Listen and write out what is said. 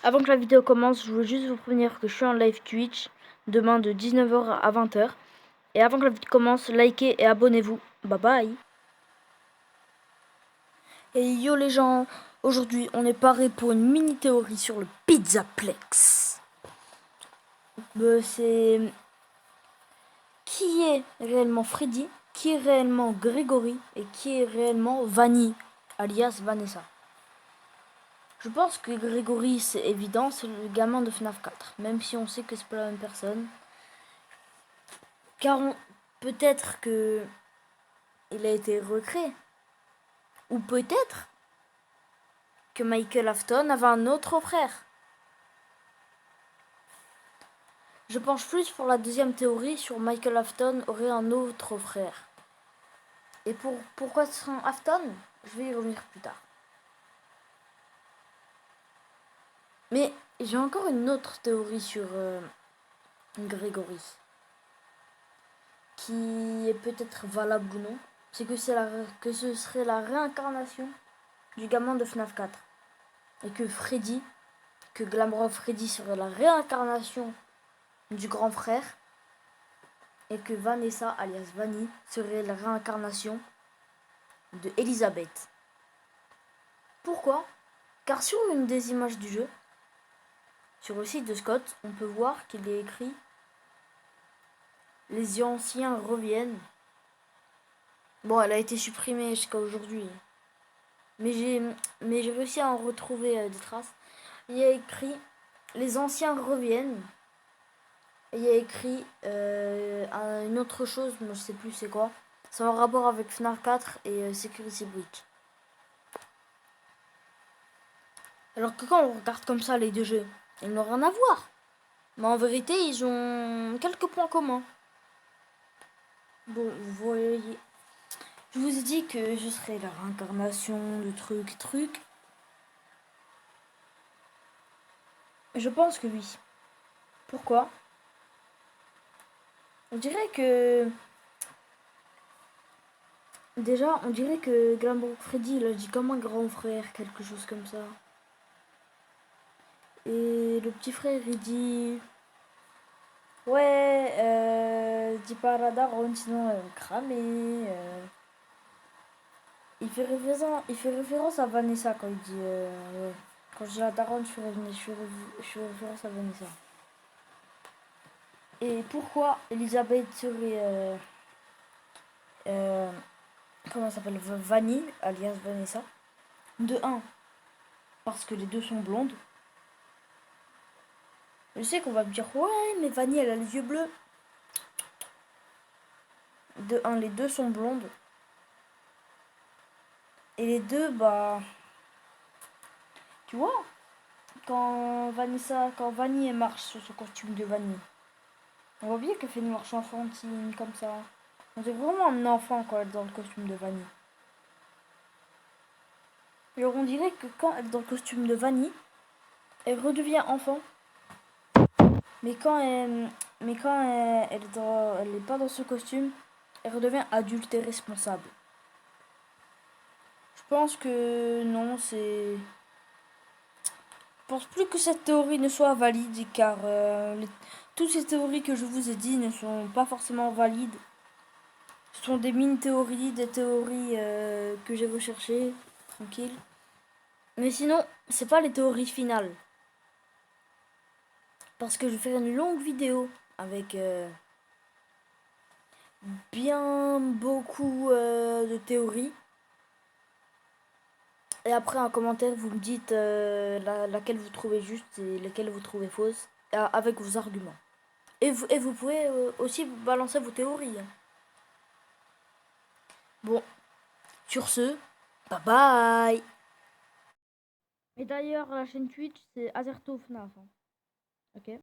Avant que la vidéo commence, je veux juste vous prévenir que je suis en live Twitch demain de 19h à 20h. Et avant que la vidéo commence, likez et abonnez-vous. Bye bye. Et yo les gens, aujourd'hui on est paré pour une mini théorie sur le Pizzaplex. C'est qui est réellement Freddy, qui est réellement Grégory et qui est réellement Vanny, alias Vanessa. Je pense que Grégory, c'est évident, c'est le gamin de FNAF 4, même si on sait que c'est pas la même personne. Car peut-être que il a été recréé. Ou peut-être que Michael Afton avait un autre frère. Je penche plus pour la deuxième théorie sur Michael Afton aurait un autre frère. Et pourquoi ce serait un Afton, je vais y revenir plus tard. Mais j'ai encore une autre théorie sur Grégory. Qui est peut-être valable ou non. C'est que ce serait la réincarnation du gamin de FNAF 4. Et que Glamrock Freddy serait la réincarnation du grand frère. Et que Vanessa, alias Vanny, serait la réincarnation de Elisabeth. Pourquoi? Car sur une des images du jeu, sur le site de Scott, on peut voir qu'il est écrit « Les anciens reviennent ». Bon, elle a été supprimée jusqu'à aujourd'hui. Mais j'ai réussi à en retrouver des traces. Il y a écrit « Les anciens reviennent ». Et il y a écrit une autre chose, mais je sais plus c'est quoi. C'est en rapport avec FNAF 4 et Security Breach. Alors que quand on regarde comme ça les deux jeux, ils n'ont rien à voir. Mais en vérité, ils ont quelques points communs. Bon, vous voyez, je vous ai dit que je serais la réincarnation de truc. Je pense que oui. Pourquoi? On dirait que... Déjà, on dirait que Glamrock Freddy, il a dit comme un grand frère, quelque chose comme ça. Et le petit frère, il dit... Ouais, dis pas à la daronne, sinon elle va me cramer. Il fait référence à Vanessa quand il dit... ouais. Quand je dis la daronne, je fais référence à Vanessa. Et pourquoi Elisabeth serait... comment ça s'appelle, Vanny, alias Vanessa? De 1, parce que les deux sont blondes. Je sais qu'on va me dire, ouais, mais Vanny, elle a les yeux bleus. De 1, les deux sont blondes. Et les deux, bah... Tu vois, quand Vanny, elle marche sur son costume de Vanny, on voit bien qu'elle fait une marche enfantine, comme ça. On dirait vraiment un enfant quand elle est dans le costume de Vanny. Alors on dirait que quand elle est dans le costume de Vanny, elle redevient enfant. Mais quand elle est pas dans ce costume, elle redevient adulte et responsable. Je pense que non, c'est... Je pense plus que cette théorie ne soit valide, car toutes ces théories que je vous ai dit ne sont pas forcément valides. Ce sont des mini-théories, des théories que j'ai recherchées, tranquille. Mais sinon, c'est pas les théories finales. Parce que je vais faire une longue vidéo avec bien beaucoup de théories. Et après, en commentaire, vous me dites laquelle vous trouvez juste et laquelle vous trouvez fausse, avec vos arguments. Et vous pouvez aussi balancer vos théories. Bon, sur ce, bye bye. Et d'ailleurs, la chaîne Twitch, c'est AzertoFNAF. Ok.